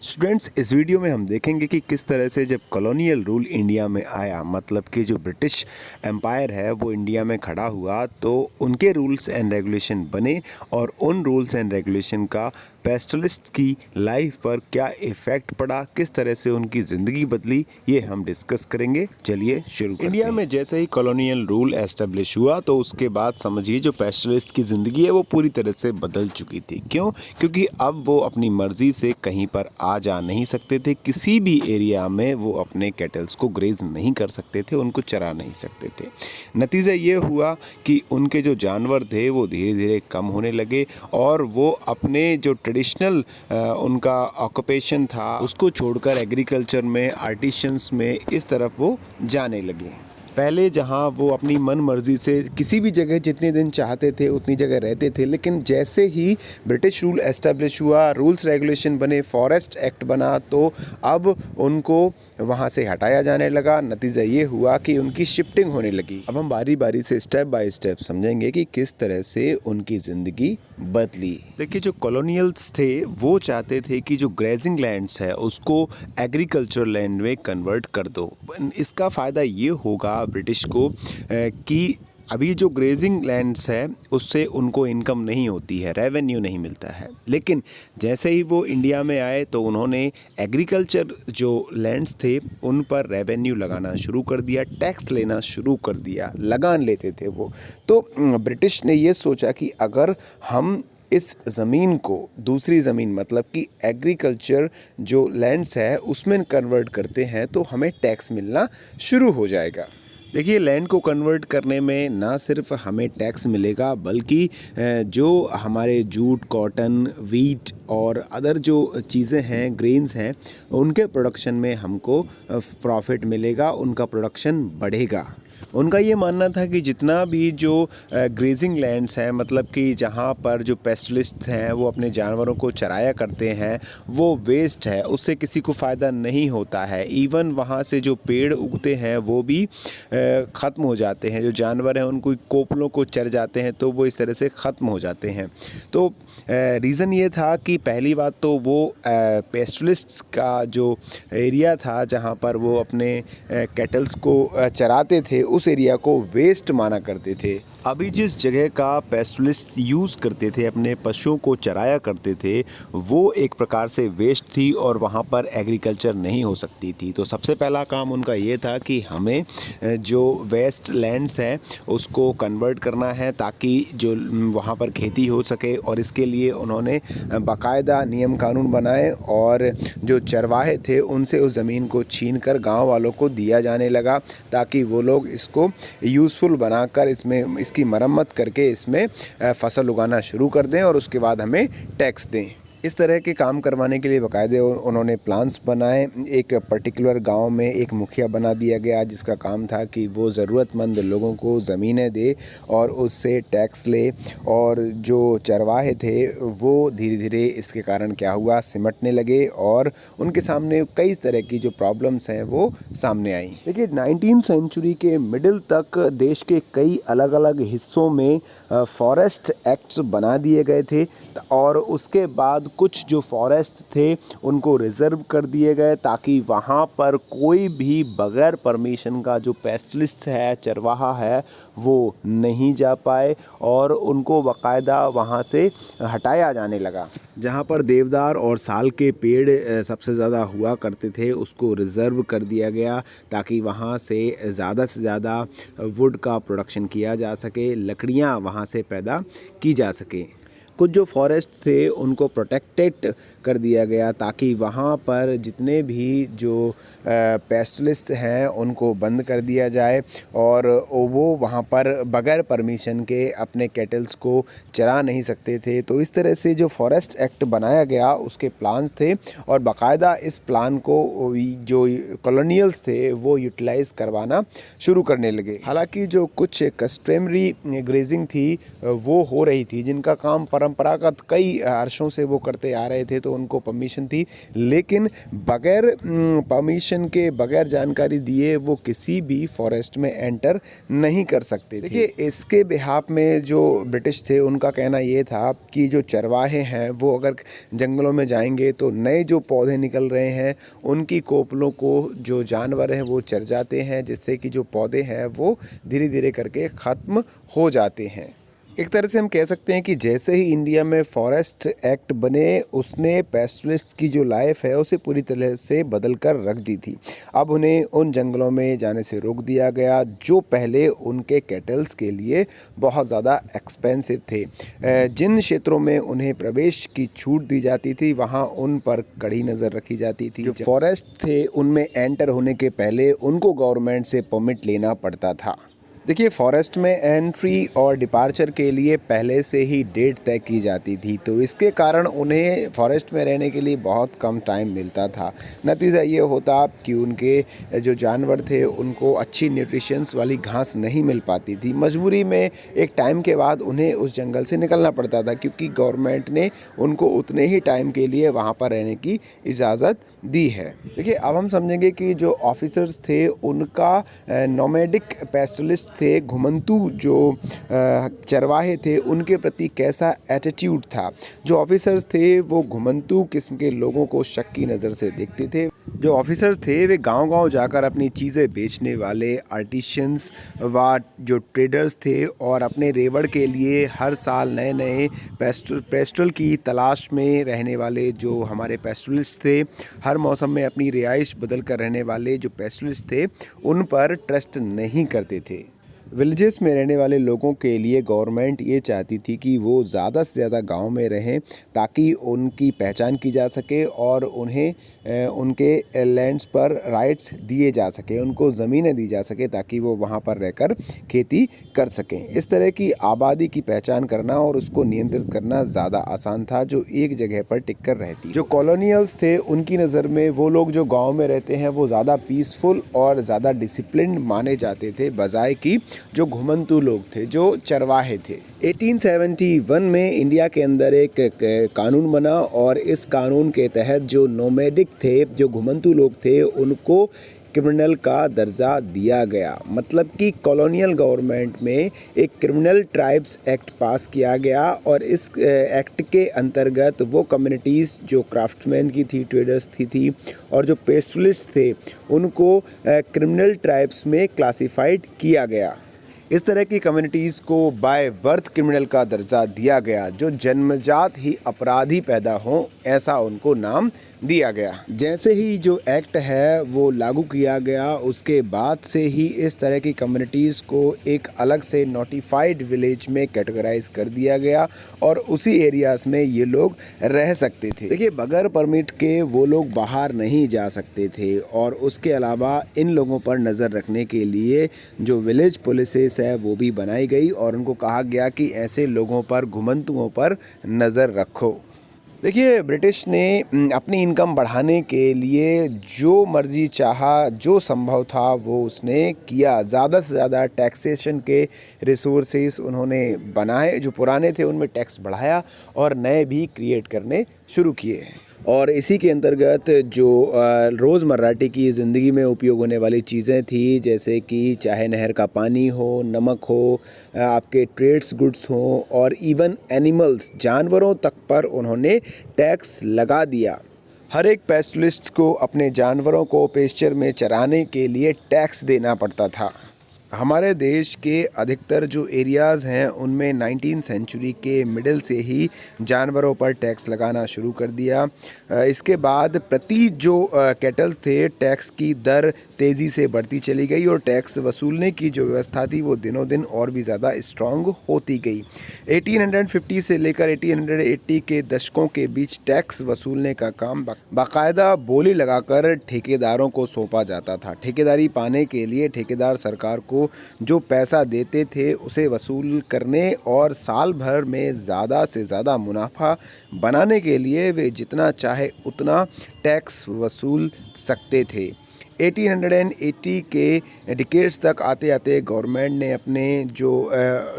Students, इस video में हम देखेंगे कि किस तरह से जब कॉलोनियल रूल इंडिया में आया, मतलब कि जो ब्रिटिश एम्पायर है वो इंडिया में खड़ा हुआ, तो उनके रूल्स एंड रेगुलेशन बने और उन रूल्स एंड रेगुलेशन का पेस्टलिस्ट की लाइफ पर क्या इफ़ेक्ट पड़ा, किस तरह से उनकी ज़िंदगी बदली, ये हम डिस्कस करेंगे। चलिए शुरू करते हैं। इंडिया में जैसे ही कॉलोनियल रूल एस्टेब्लिश हुआ तो उसके बाद समझिए जो पेस्टलिस्ट की ज़िंदगी है वो पूरी तरह से बदल चुकी थी। क्यों? क्योंकि अब वो अपनी मर्ज़ी से कहीं पर आ जा नहीं सकते थे, किसी भी एरिया में वो अपने कैटल्स को ग्रेज नहीं कर सकते थे, उनको चरा नहीं सकते थे। नतीजा ये हुआ कि उनके जो जानवर थे वो धीरे धीरे कम होने लगे और वो अपने जो ट्रेडिशनल उनका ऑक्यूपेशन था उसको छोड़कर एग्रीकल्चर में, आर्टिशंस में, इस तरफ वो जाने लगे। पहले जहाँ वो अपनी मन मर्जी से किसी भी जगह जितने दिन चाहते थे उतनी जगह रहते थे, लेकिन जैसे ही ब्रिटिश रूल एस्टेब्लिश हुआ, रूल्स रेगुलेशन बने, फॉरेस्ट एक्ट बना, तो अब उनको वहाँ से हटाया जाने लगा। नतीजा ये हुआ कि उनकी शिफ्टिंग होने लगी। अब हम बारी बारी से स्टेप बाय स्टेप समझेंगे कि किस तरह से उनकी ज़िंदगी बदली। देखिए, जो कॉलोनियल्स थे वो चाहते थे कि जो ग्रेजिंग लैंड्स है उसको एग्रीकल्चर लैंड में कन्वर्ट कर दो। इसका फ़ायदा ये होगा ब्रिटिश को कि अभी जो ग्रेजिंग लैंड्स है उससे उनको इनकम नहीं होती है, रेवेन्यू नहीं मिलता है। लेकिन जैसे ही वो इंडिया में आए तो उन्होंने एग्रीकल्चर जो लैंड्स थे उन पर रेवेन्यू लगाना शुरू कर दिया, टैक्स लेना शुरू कर दिया, लगान लेते थे वो। तो ब्रिटिश ने ये सोचा कि अगर हम इस ज़मीन को दूसरी ज़मीन, मतलब कि एग्रीकल्चर जो लैंड्स है उसमें कन्वर्ट करते हैं तो हमें टैक्स मिलना शुरू हो जाएगा। देखिए, लैंड को कन्वर्ट करने में ना सिर्फ हमें टैक्स मिलेगा, बल्कि जो हमारे जूट, कॉटन, वीट और अदर जो चीज़ें हैं, ग्रेन्स हैं, उनके प्रोडक्शन में हमको प्रॉफिट मिलेगा, उनका प्रोडक्शन बढ़ेगा। उनका ये मानना था कि जितना भी जो ग्रेजिंग लैंड्स हैं, मतलब कि जहाँ पर जो पेस्टलिस्ट हैं वो अपने जानवरों को चराया करते हैं, वो वेस्ट है, उससे किसी को फ़ायदा नहीं होता है। इवन वहाँ से जो पेड़ उगते हैं वो भी ख़त्म हो जाते हैं। जो जानवर हैं उनको कोपलों को चर जाते हैं तो वो इस तरह से ख़त्म हो जाते हैं। तो रीज़न ये था कि पहली बात तो वो पेस्टलिस्ट्स का जो एरिया था जहाँ पर वो अपने कैटल्स को चराते थे, उस एरिया को वेस्ट माना करते थे। अभी जिस जगह का पेस्टलिस्ट यूज़ करते थे, अपने पशुओं को चराया करते थे, वो एक प्रकार से वेस्ट थी और वहाँ पर एग्रीकल्चर नहीं हो सकती थी। तो सबसे पहला काम उनका ये था कि हमें जो वेस्ट लैंड्स हैं उसको कन्वर्ट करना है ताकि जो वहाँ पर खेती हो सके, और इसके लिए उन्होंने बाकायदा नियम कानून बनाए और जो चरवाहे थे उनसे उस ज़मीन को छीनकर गाँव वालों को दिया जाने लगा ताकि वो लोग इसको यूज़फुल बनाकर इसकी मरम्मत करके इसमें फसल उगाना शुरू कर दें और उसके बाद हमें टैक्स दें। इस तरह के काम करवाने के लिए बाकायदे उन्होंने प्लान्स बनाए। एक पर्टिकुलर गांव में एक मुखिया बना दिया गया जिसका काम था कि वो ज़रूरतमंद लोगों को ज़मीनें दे और उससे टैक्स ले, और जो चरवाहे थे वो धीरे धीरे इसके कारण क्या हुआ, सिमटने लगे और उनके सामने कई तरह की जो प्रॉब्लम्स हैं वो सामने आई। देखिए, 19वीं सेंचुरी के मिडिल तक देश के कई अलग अलग हिस्सों में फॉरेस्ट एक्ट्स बना दिए गए थे और उसके बाद कुछ जो फॉरेस्ट थे उनको रिज़र्व कर दिए गए ताकि वहाँ पर कोई भी बग़ैर परमिशन का जो पेस्टलिस्ट है, चरवाहा है, वो नहीं जा पाए और उनको बाकायदा वहाँ से हटाया जाने लगा। जहाँ पर देवदार और साल के पेड़ सबसे ज़्यादा हुआ करते थे उसको रिज़र्व कर दिया गया ताकि वहाँ से ज़्यादा वुड का प्रोडक्शन किया जा सके, लकड़ियाँ वहाँ से पैदा की जा सकें। कुछ जो फॉरेस्ट थे उनको प्रोटेक्टेड कर दिया गया ताकि वहाँ पर जितने भी जो पेस्टलिस्ट हैं उनको बंद कर दिया जाए और वो वहाँ पर बग़ैर परमिशन के अपने कैटल्स को चरा नहीं सकते थे। तो इस तरह से जो फॉरेस्ट एक्ट बनाया गया उसके प्लान्स थे और बाकायदा इस प्लान को जो कॉलोनियल्स थे वो यूटिलाइज़ करवाना शुरू करने लगे। हालांकि जो कुछ कस्टमरी ग्रेजिंग थी वो हो रही थी, जिनका काम परंपरागत कई वर्षों से वो करते आ रहे थे, तो उनको परमिशन थी, लेकिन बगैर परमिशन के, बगैर जानकारी दिए वो किसी भी फॉरेस्ट में एंटर नहीं कर सकते थे। देखिए, इसके बिहाफ में जो ब्रिटिश थे उनका कहना ये था कि जो चरवाहे हैं वो अगर जंगलों में जाएंगे तो नए जो पौधे निकल रहे हैं उनकी कोपलों को जो जानवर हैं वो चर जाते हैं, जिससे कि जो पौधे हैं वो धीरे धीरे करके ख़त्म हो जाते हैं। एक तरह से हम कह सकते हैं कि जैसे ही इंडिया में फॉरेस्ट एक्ट बने, उसने पेस्टलिस्ट की जो लाइफ है उसे पूरी तरह से बदल कर रख दी थी। अब उन्हें उन जंगलों में जाने से रोक दिया गया जो पहले उनके कैटल्स के लिए बहुत ज़्यादा एक्सपेंसिव थे। जिन क्षेत्रों में उन्हें प्रवेश की छूट दी जाती थी वहाँ उन पर कड़ी नज़र रखी जाती थी। जो फॉरेस्ट थे उनमें एंटर होने के पहले उनको गवर्नमेंट से परमिट लेना पड़ता था। देखिए, फॉरेस्ट में एंट्री और डिपार्चर के लिए पहले से ही डेट तय की जाती थी, तो इसके कारण उन्हें फॉरेस्ट में रहने के लिए बहुत कम टाइम मिलता था। नतीजा ये होता कि उनके जो जानवर थे उनको अच्छी न्यूट्रिशंस वाली घास नहीं मिल पाती थी। मजबूरी में एक टाइम के बाद उन्हें उस जंगल से निकलना पड़ता था, क्योंकि गवर्नमेंट ने उनको उतने ही टाइम के लिए वहाँ पर रहने की इजाज़त दी है। देखिए, अब हम समझेंगे कि जो ऑफिसर्स थे उनका नोमैडिक पेस्टलिस्ट थे, घुमंतू जो चरवाहे थे, उनके प्रति कैसा एटीट्यूड था। जो ऑफिसर्स थे वो घुमंतू किस्म के लोगों को शक की नज़र से देखते थे। जो ऑफिसर्स थे वे गांव-गांव जाकर अपनी चीज़ें बेचने वाले आर्टिशंस व जो ट्रेडर्स थे और अपने रेवड़ के लिए हर साल नए नए पेस्टल की तलाश में रहने वाले जो हमारे पेस्टलिस्ट थे, हर मौसम में अपनी रिहाइश बदल कर रहने वाले जो पेस्टलिस्ट थे, उन पर ट्रस्ट नहीं करते थे। विलेजेस में रहने वाले लोगों के लिए गवर्नमेंट ये चाहती थी कि वो ज़्यादा से ज़्यादा गांव में रहें, ताकि उनकी पहचान की जा सके और उन्हें उनके लैंड्स पर राइट्स दिए जा सके, उनको ज़मीनें दी जा सके, ताकि वो वहां पर रहकर खेती कर सकें। इस तरह की आबादी की पहचान करना और उसको नियंत्रित करना ज़्यादा आसान था, जो एक जगह पर टिक कर रहती। जो कॉलोनियल्स थे उनकी नज़र में वो लोग जो गाँव में रहते हैं वो ज़्यादा पीसफुल और ज़्यादा डिसिप्लिन्ड माने जाते थे, बजाय कि जो घुमंतू लोग थे, जो चरवाहे थे। 1871 में इंडिया के अंदर एक कानून बना और इस कानून के तहत जो नोमैडिक थे, जो घुमंतू लोग थे, उनको क्रिमिनल का दर्जा दिया गया। मतलब कि कॉलोनियल गवर्नमेंट में एक क्रिमिनल ट्राइब्स एक्ट पास किया गया और इस एक्ट के अंतर्गत वो कम्युनिटीज़ जो क्राफ्ट्समैन की थी, ट्रेडर्स थी और जो पेस्टलिस्ट थे, उनको क्रिमिनल ट्राइब्स में क्लासिफाइड किया गया। इस तरह की कम्युनिटीज़ को बाय बर्थ क्रिमिनल का दर्जा दिया गया, जो जन्मजात ही अपराधी पैदा हों ऐसा उनको नाम दिया गया। जैसे ही जो एक्ट है वो लागू किया गया, उसके बाद से ही इस तरह की कम्युनिटीज़ को एक अलग से नोटिफाइड विलेज में कैटेगराइज कर दिया गया और उसी एरियाज़ में ये लोग रह सकते थे। देखिए, बगैर परमिट के वो लोग बाहर नहीं जा सकते थे और उसके अलावा इन लोगों पर नज़र रखने के लिए जो विलेज पुलिसेस है वो भी बनाई गई और उनको कहा गया कि ऐसे लोगों पर, घुमंतुओं पर नज़र रखो। देखिए, ब्रिटिश ने अपनी इनकम बढ़ाने के लिए जो मर्जी चाहा, जो संभव था वो उसने किया। ज़्यादा से ज़्यादा टैक्सेशन के रिसोर्सेस उन्होंने बनाए, जो पुराने थे उनमें टैक्स बढ़ाया और नए भी क्रिएट करने शुरू किए। और इसी के अंतर्गत जो रोज़मर्रा की ज़िंदगी में उपयोग होने वाली चीज़ें थी, जैसे कि चाहे नहर का पानी हो, नमक हो, आपके ट्रेड्स गुड्स हों और इवन एनिमल्स, जानवरों तक पर उन्होंने टैक्स लगा दिया। हर एक पेस्टलिस्ट को अपने जानवरों को पेस्चर में चराने के लिए टैक्स देना पड़ता था। हमारे देश के अधिकतर जो एरियाज़ हैं उनमें 19वीं सेंचुरी के मिडिल से ही जानवरों पर टैक्स लगाना शुरू कर दिया। इसके बाद प्रति जो कैटल्स थे, टैक्स की दर तेज़ी से बढ़ती चली गई और टैक्स वसूलने की जो व्यवस्था थी वो दिनों दिन और भी ज़्यादा स्ट्रॉन्ग होती गई। 1850 से लेकर 1880 के दशकों के बीच टैक्स वसूलने का काम बाकायदा बोली लगाकर ठेकेदारों को सौंपा जाता था। ठेकेदारी पाने के लिए ठेकेदार सरकार को जो पैसा देते थे उसे वसूल करने और साल भर में ज़्यादा से ज़्यादा मुनाफा बनाने के लिए वे जितना चाहे उतना टैक्स वसूल सकते थे। 1880 के डिकेड्स तक आते आते गवर्नमेंट ने अपने जो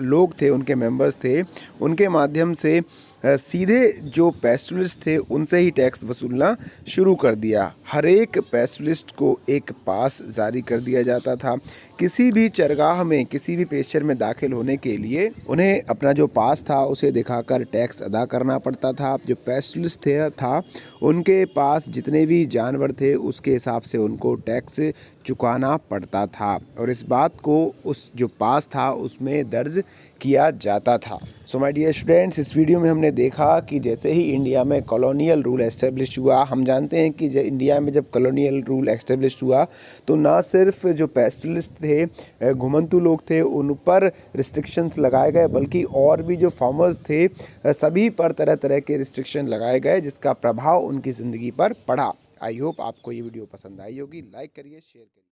लोग थे, उनके मेंबर्स थे, उनके माध्यम से सीधे जो पेस्टलिस्ट थे उनसे ही टैक्स वसूलना शुरू कर दिया। हर एक पेस्टलिस्ट को एक पास जारी कर दिया जाता था। किसी भी चरगाह में, किसी भी पेस्चर में दाखिल होने के लिए उन्हें अपना जो पास था उसे दिखाकर टैक्स अदा करना पड़ता था। जो पेस्टलिस्ट था उनके पास जितने भी जानवर थे उसके हिसाब से उनको टैक्स चुकाना पड़ता था और इस बात को उस जो पास था उसमें दर्ज किया जाता था। सो माय डियर स्टूडेंट्स, इस वीडियो में हमने देखा कि जैसे ही इंडिया में कॉलोनियल रूल एस्टेब्लिश हुआ, हम जानते हैं कि इंडिया में जब कॉलोनियल रूल एस्टेब्लिश हुआ तो ना सिर्फ जो पेस्टलिस्ट थे, घुमंतू लोग थे, उन पर रिस्ट्रिक्शंस लगाए गए, बल्कि और भी जो फार्मर्स थे सभी पर तरह तरह के रिस्ट्रिक्शन लगाए गए जिसका प्रभाव उनकी ज़िंदगी पर पड़ा। आई होप आपको ये वीडियो पसंद आई होगी। लाइक करिए, शेयर करिए।